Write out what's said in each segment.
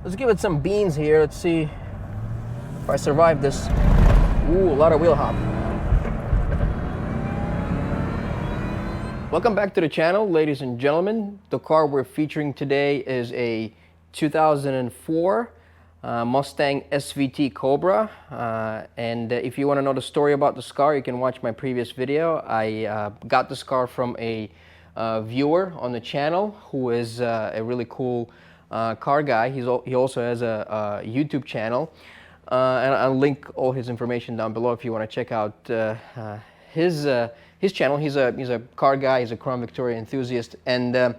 Let's give it some beans here. Let's see if I survive this. Ooh, a lot of wheel hop. Welcome back to the channel, ladies and gentlemen. The car we're featuring today is a 2004 Mustang SVT Cobra. And if you want to know the story about this car, you can watch my previous video. I got this car from a viewer on the channel who is a really cool car guy. He also has a YouTube channel, and I'll link all his information down below if you want to check out his channel. He's a car guy. He's a Crown Victoria enthusiast, and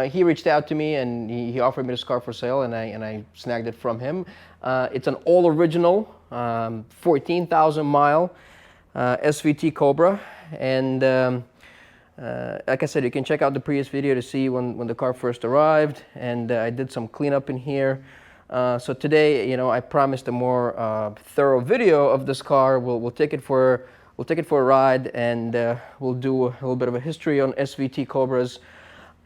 he reached out to me and he offered me this car for sale, and I snagged it from him. It's an all original 14,000 mile SVT Cobra, and like I said, you can check out the previous video to see when the car first arrived, and I did some cleanup in here. So today, you know, I promised a more thorough video of this car. We'll take it for a ride, and we'll do a little bit of a history on SVT Cobras,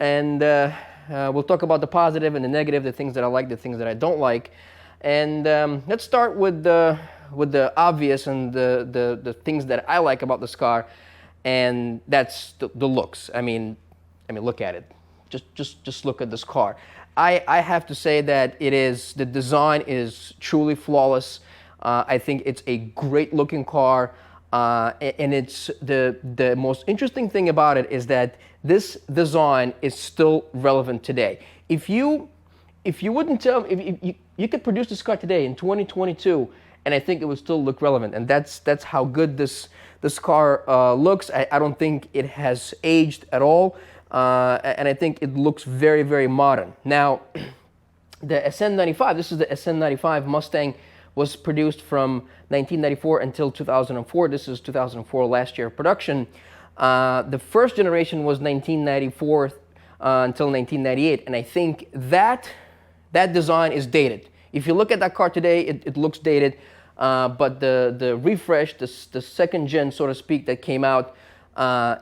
and we'll talk about the positive and the negative, the things that I like, the things that I don't like, and let's start with the obvious and the things that I like about this car. And that's the looks. I mean, look at it. Just look at this car. I have to say that the design is truly flawless. I think it's a great looking car, and it's the most interesting thing about it is that this design is still relevant today. If you wouldn't tell me, if you could produce this car today in 2022, and I think it would still look relevant, and that's how good this car looks. I don't think it has aged at all, and I think it looks very, very modern. Now, the SN95, this is the SN95 Mustang, was produced from 1994 until 2004. This is 2004, last year of production. The first generation was 1994 until 1998, and I think that design is dated. If you look at that car today, it looks dated. But the refresh, the second gen, so to speak, that came out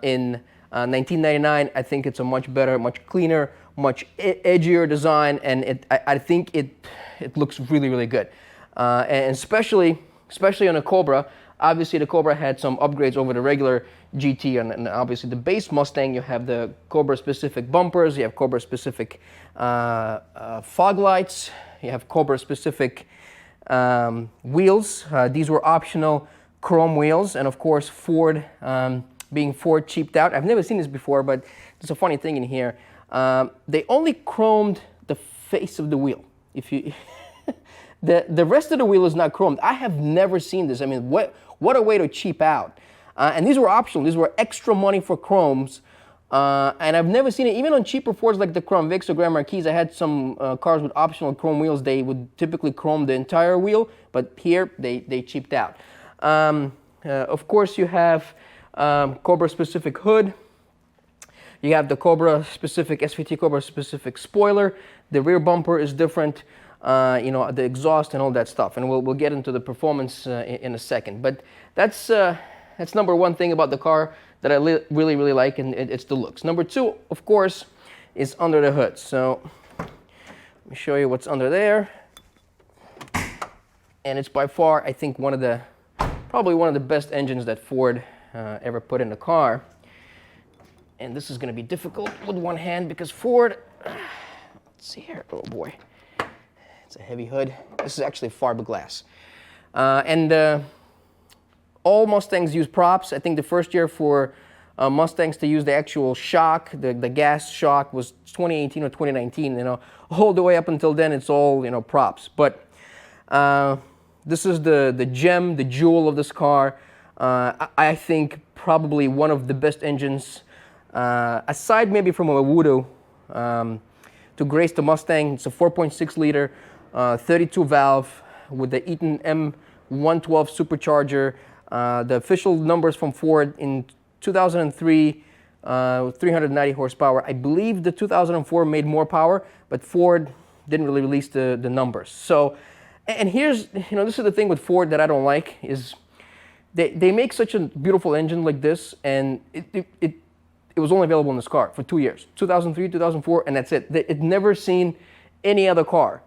in 1999, I think it's a much better, much cleaner, much edgier design, and I think it looks really, really good. And especially on a Cobra. Obviously, the Cobra had some upgrades over the regular GT, and obviously the base Mustang, you have the Cobra-specific bumpers, you have Cobra-specific fog lights, you have Cobra-specific wheels. These were optional chrome wheels, and of course Ford, being Ford cheaped out. I've never seen this before, but there's a funny thing in here. They only chromed the face of the wheel. If you the rest of the wheel is not chromed. I have never seen this. I mean, what a way to cheap out. And these were optional. These were extra money for chromes. And I've never seen it, even on cheaper Fords like the Crown Vics or Grand Marquis. I had some cars with optional chrome wheels. They would typically chrome the entire wheel, but here they cheaped out. Of course, you have Cobra-specific hood. You have the Cobra-specific, SVT Cobra-specific spoiler. The rear bumper is different, you know, the exhaust and all that stuff. And we'll get into the performance in a second. But that's number one thing about the car that I really, really like, and it's the looks. Number two, of course, is under the hood. So let me show you what's under there. And it's by far, I think, probably one of the best engines that Ford ever put in a car. And this is going to be difficult with one hand because Ford, let's see here, oh boy, it's a heavy hood. This is actually fiberglass. All Mustangs use props. I think the first year for Mustangs to use the actual shock, the gas shock, was 2018 or 2019. You know, all the way up until then, it's all, you know, props. But this is the gem, the jewel of this car. I think probably one of the best engines, aside maybe from a Wudo, to grace the Mustang. It's a 4.6 liter, 32 valve with the Eaton M112 supercharger. The official numbers from Ford in 2003, 390 horsepower. I believe the 2004 made more power, but Ford didn't really release the numbers. So, and here's, you know, this is the thing with Ford that I don't like, is they make such a beautiful engine like this, and it was only available in this car for 2 years, 2003, 2004, and that's it. It never seen any other car,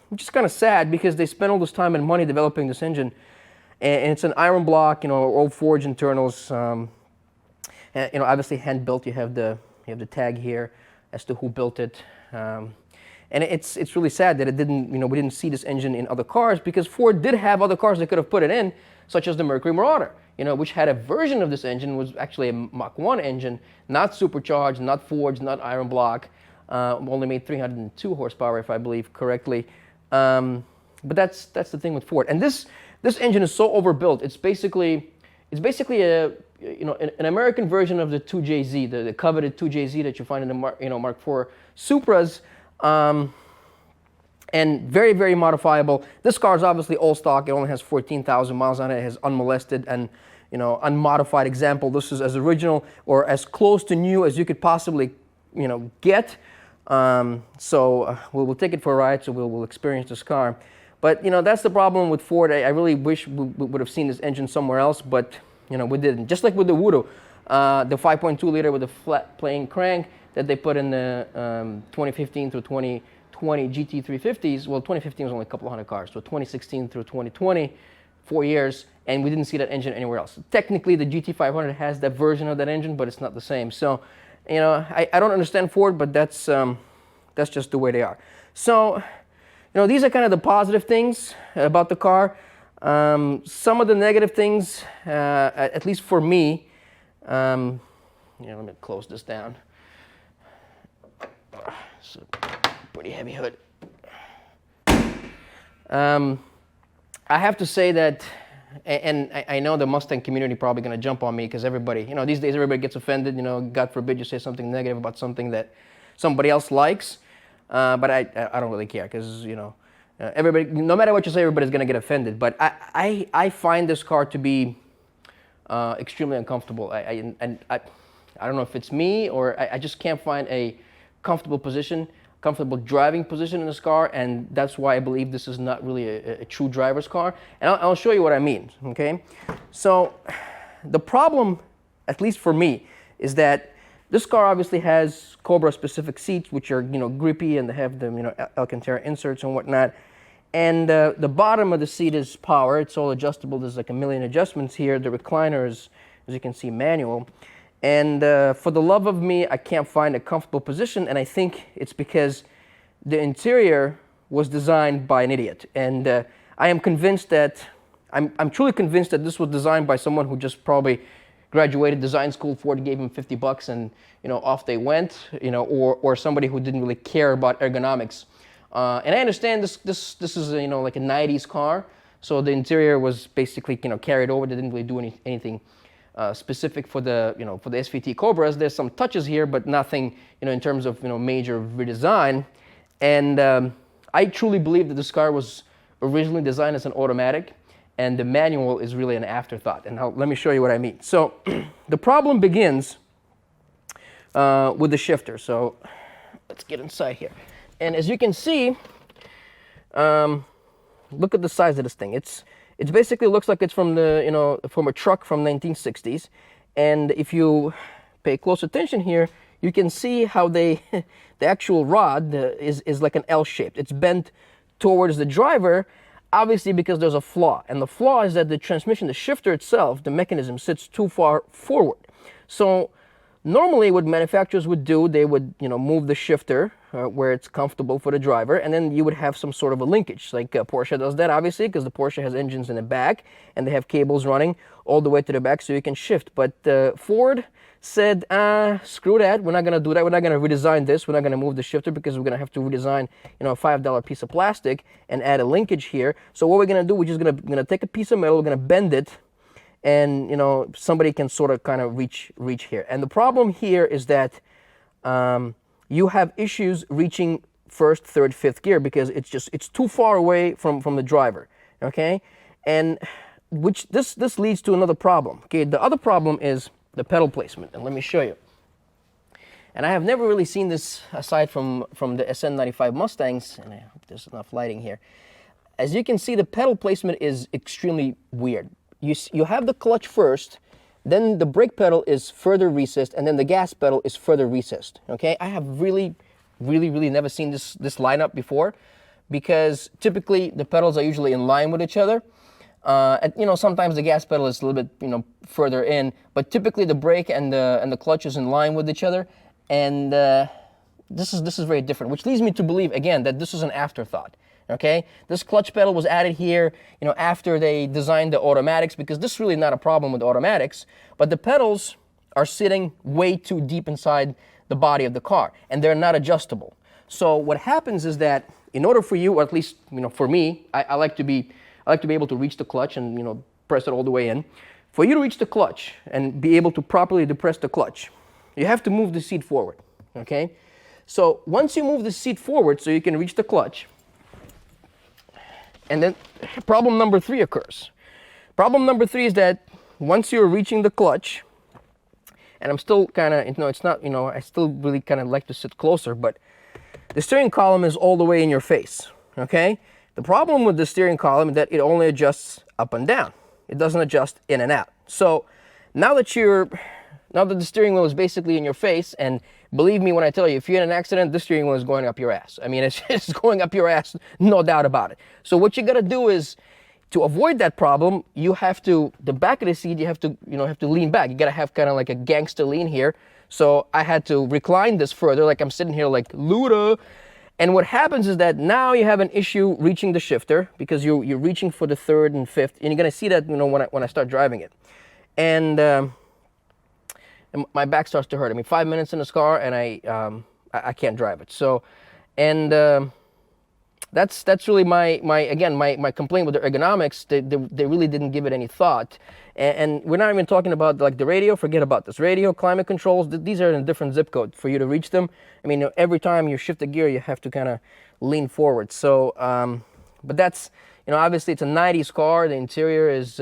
which is kind of sad because they spent all this time and money developing this engine, and it's an iron block, you know, old forged internals. And, you know, obviously hand built. You have the tag here as to who built it. And it's really sad that it didn't, you know, we didn't see this engine in other cars, because Ford did have other cars that could have put it in, such as the Mercury Marauder, you know, which had a version of this engine, was actually a Mach 1 engine, not supercharged, not forged, not iron block, only made 302 horsepower, if I believe correctly. But that's the thing with Ford. And this engine is so overbuilt. It's basically a, you know, an American version of the 2JZ, the coveted 2JZ that you find in the Mark IV Supras. And very, very modifiable. This car is obviously all stock. It only has 14,000 miles on it. It has unmolested and, you know, unmodified example. This is as original or as close to new as you could possibly, you know, get. So we'll take it for a ride. So we'll experience this car. But, you know, that's the problem with Ford. I really wish we would have seen this engine somewhere else, but, you know, we didn't. Just like with the Wudo, the 5.2 liter with a flat plane crank that they put in the 2015 through 2020 GT350s. Well, 2015 was only a couple of hundred cars. So 2016 through 2020, 4 years, and we didn't see that engine anywhere else. Technically, the GT500 has that version of that engine, but it's not the same. So, you know, I don't understand Ford, but that's just the way they are. So, you know, these are kind of the positive things about the car. Some of the negative things, at least for me, let me close this down. It's a pretty heavy hood. I have to say that, and I know the Mustang community probably going to jump on me, because everybody, you know, these days everybody gets offended. You know, God forbid you say something negative about something that somebody else likes. But I don't really care, because, you know, everybody, no matter what you say, everybody's going to get offended. But I find this car to be extremely uncomfortable. I don't know if it's me, or I just can't find a comfortable position, comfortable driving position in this car, and that's why I believe this is not really a true driver's car. And I'll show you what I mean, okay? So the problem, at least for me, is that this car obviously has Cobra specific seats, which are, you know, grippy, and they have the, you know, Alcantara inserts and whatnot. And the bottom of the seat is power. It's all adjustable. There's like a million adjustments here. The recliner is, as you can see, manual. And for the love of me, I can't find a comfortable position, and I think it's because the interior was designed by an idiot. And I am convinced that, I'm truly convinced that this was designed by someone who just probably graduated design school. Ford gave him $50 and, you know, off they went, you know, or somebody who didn't really care about ergonomics. And I understand this is, you know, like a 90s car, so the interior was basically, you know, carried over. They didn't really do anything specific for the, you know, for the SVT Cobras. There's some touches here, but nothing, you know, in terms of, you know, major redesign. And I truly believe that this car was originally designed as an automatic, and the manual is really an afterthought. And let me show you what I mean. So the problem begins with the shifter. So let's get inside here. And as you can see, look at the size of this thing. It basically looks like it's from the, you know, from a truck from 1960s. And if you pay close attention here, you can see how the actual rod is like an L-shaped. It's bent towards the driver, obviously because there's a flaw. And the flaw is that the transmission, the shifter itself, the mechanism sits too far forward. So normally what manufacturers would do, they would, you know, move the shifter where it's comfortable for the driver, and then you would have some sort of a linkage. Like Porsche does that, obviously, because the Porsche has engines in the back, and they have cables running all the way to the back so you can shift. But Ford said, screw that, we're not going to do that. We're not going to redesign this. We're not going to move the shifter, because we're going to have to redesign, you know, a $5 piece of plastic and add a linkage here. So what we're going to do, we're just going to take a piece of metal, we're going to bend it, and, you know, somebody can sort of kind of reach here. And the problem here is that you have issues reaching first, third, fifth gear, because it's too far away from the driver, okay? And which this leads to another problem, okay? The other problem is the pedal placement, and let me show you. And I have never really seen this aside from the SN95 Mustangs, and I hope there's enough lighting here. As you can see, the pedal placement is extremely weird. You have the clutch first, then the brake pedal is further recessed, and then the gas pedal is further recessed, okay? I have really, really never seen this lineup before, because typically the pedals are usually in line with each other. And, you know, sometimes the gas pedal is a little bit, you know, further in, but typically the brake and the clutch is in line with each other. And this is very different, which leads me to believe again that this is an afterthought. Okay, this clutch pedal was added here, you know, after they designed the automatics, because this is really not a problem with automatics, but the pedals are sitting way too deep inside the body of the car, and they're not adjustable. So what happens is that in order for you, or at least, you know, for me, I like to be able to reach the clutch and, you know, press it all the way in. For you to reach the clutch and be able to properly depress the clutch, you have to move the seat forward. Okay, so once you move the seat forward so you can reach the clutch, and then problem number 3 occurs. Problem number 3 is that once you're reaching the clutch, and I'm still kind of, you know, it's not, you know, I still really kind of like to sit closer, but the steering column is all the way in your face, okay? The problem with the steering column is that it only adjusts up and down. It doesn't adjust in and out. So now that the steering wheel is basically in your face, and believe me when I tell you, if you're in an accident, the steering wheel is going up your ass. I mean, it's going up your ass, no doubt about it. So what you got to do is, to avoid that problem, you have to, the back of the seat, you have to, you know, have to lean back. You got to have kind of like a gangster lean here. So I had to recline this further, like I'm sitting here like Luda. And what happens is that now you have an issue reaching the shifter, because you're reaching for the 3rd and 5th, and you're going to see that, you know, when I start driving it. And my back starts to hurt. I mean, 5 minutes in this car, and I can't drive it. So, and that's really my complaint with the ergonomics. They really didn't give it any thought. And we're not even talking about like the radio. Forget about this. Radio, climate controls, these are in a different zip code for you to reach them. I mean, every time you shift the gear, you have to kind of lean forward. So, but that's, you know, obviously it's a 90s car. The interior is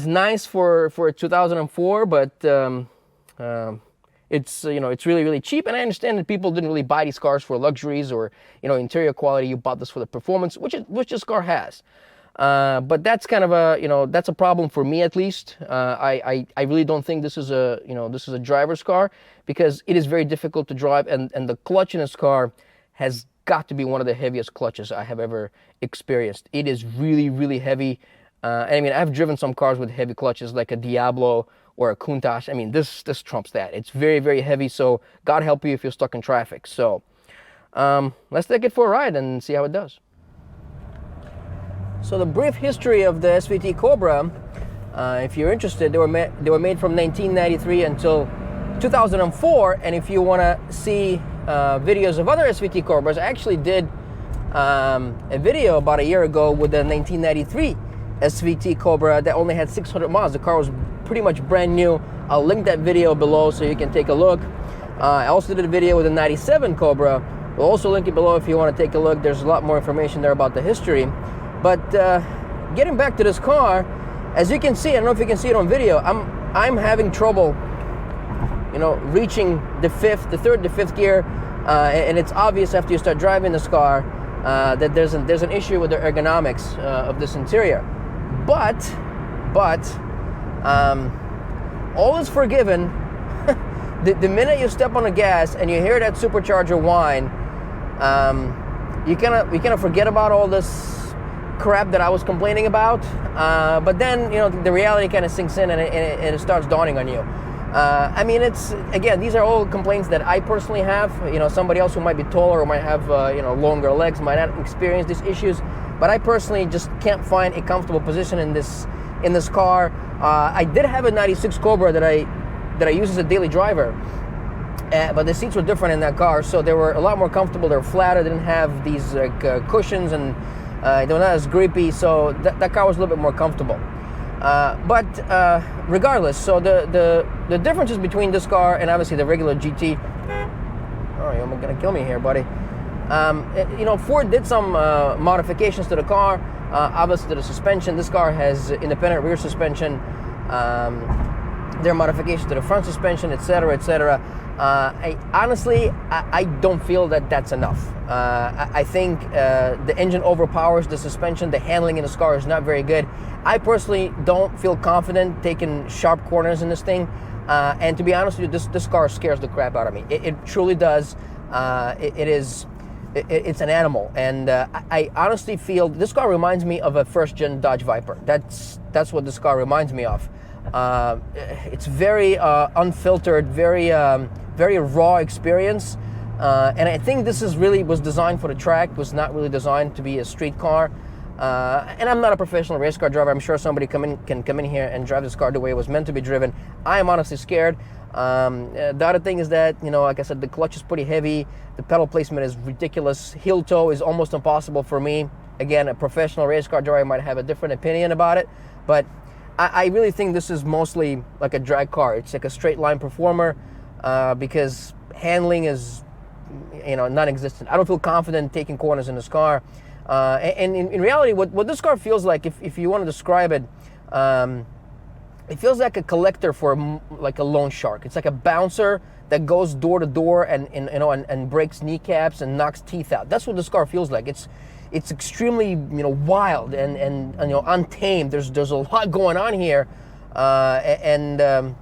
nice for 2004, but it's, you know, it's really cheap. And I understand that people didn't really buy these cars for luxuries or, you know, interior quality. You bought this for the performance, which this car has. But that's kind of a, you know, that's a problem for me at least. I really don't think this is a, you know, this is a driver's car, because it is very difficult to drive, and the clutch in this car has got to be one of the heaviest clutches I have ever experienced. It is really heavy. I mean, I've driven some cars with heavy clutches like a Diablo or a Countach. I mean, this trumps that. It's very heavy, so God help you if you're stuck in traffic. So let's take it for a ride and see how it does. So the brief history of the SVT Cobra, if you're interested, they were made from 1993 until 2004, and if you want to see videos of other SVT Cobras, I actually did a video about a year ago with the 1993 SVT Cobra that only had 600 miles. The car was pretty much brand new. I'll link that video below so you can take a look. I also did a video with the 97 Cobra. We'll also link it below if you want to take a look. There's a lot more information there about the history. But getting back to this car, as you can see, I don't know if you can see it on video, I'm having trouble, you know, reaching the 3rd to 5th gear, and it's obvious after you start driving this car that there's an issue with the ergonomics of this interior. But all is forgiven the minute you step on the gas and you hear that supercharger whine. You kind of forget about all this crap that I was complaining about, but then, you know, the reality kind of sinks in, and it starts dawning on you. I mean, it's, again, these are all complaints that I personally have. You know, somebody else who might be taller or might have you know, longer legs might not experience these issues, but I personally just can't find a comfortable position in this car. I did have a 96 Cobra that I use as a daily driver, but the seats were different in that car, so they were a lot more comfortable. They were flatter, they didn't have these cushions, and they were not as grippy, so that car was a little bit more comfortable. But regardless, so the differences between this car and obviously the regular GT. Oh, you're gonna kill me here, buddy. You know, Ford did some modifications to the car. Obviously, to the suspension. This car has independent rear suspension. There are modifications to the front suspension, etc., etc. Honestly, I don't feel that that's enough. I think the engine overpowers the suspension. The handling in this car is not very good. I personally don't feel confident taking sharp corners in this thing. And to be honest with you, this car scares the crap out of me. It truly does. It's an animal, and I honestly feel this car reminds me of a first-gen Dodge Viper. That's what this car reminds me of. It's very unfiltered, very raw experience, and I think this was designed for the track. Was not really designed to be a street car. And I'm not a professional race car driver. I'm sure somebody can come in here and drive this car the way it was meant to be driven. I am honestly scared. The other thing is that, like I said, the clutch is pretty heavy. The pedal placement is ridiculous. Heel toe is almost impossible for me. Again, a professional race car driver might have a different opinion about it, but I really think this is mostly like a drag car. It's like a straight line performer because handling is, non-existent. I don't feel confident taking corners in this car. And in reality, what this car feels like, if you want to describe it, it feels like a collector for like a loan shark. It's like a bouncer that goes door to door and breaks kneecaps and knocks teeth out. That's what this car feels like. It's extremely wild and untamed. There's a lot going on here, and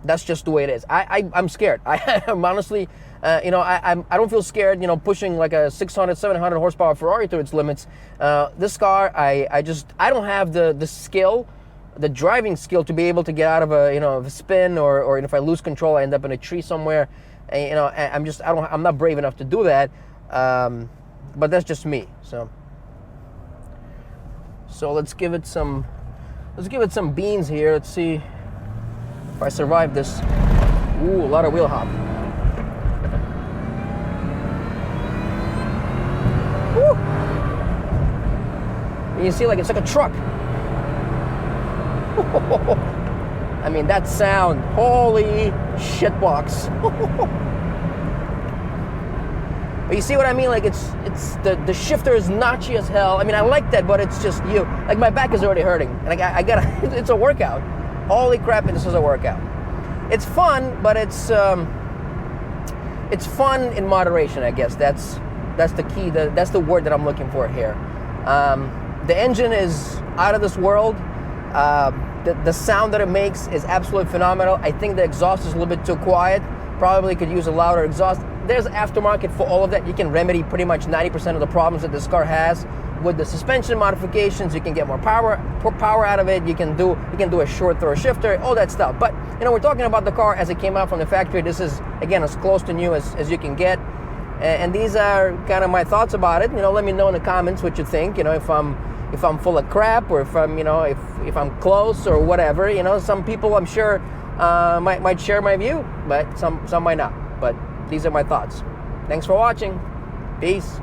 that's just the way it is. I'm scared. I'm honestly. I don't feel scared, pushing like a 600, 700 horsepower Ferrari to its limits. This car, I don't have the skill, the driving skill to be able to get out of a spin, or if I lose control, I end up in a tree somewhere. And, I'm not brave enough to do that. But that's just me. So let's give it some beans here. Let's see if I survive this. Ooh, a lot of wheel hop. Woo! You see, like, it's like a truck. I mean, that sound, holy shitbox. But you see what I mean? Like, it's the shifter is notchy as hell. I mean, I like that, but it's just like my back is already hurting, and I gotta. It's a workout. Holy crap! This is a workout. It's fun, but it's fun in moderation. I guess that's the key. That's the word that I'm looking for here. The engine is out of this world. The sound that it makes is absolutely phenomenal. I think the exhaust is a little bit too quiet. Probably could use a louder exhaust. There's aftermarket for all of that. You can remedy pretty much 90% of the problems that this car has with the suspension modifications. You can get more power out of it. You can do a short throw shifter, all that stuff. But we're talking about the car as it came out from the factory. This is, again, as close to new as you can get. And these are kind of my thoughts about it. Let me know in the comments what you think. If I'm full of crap, or if I'm if I'm close or whatever. Some people, I'm sure, might share my view, but some might not. But these are my thoughts. Thanks for watching. Peace.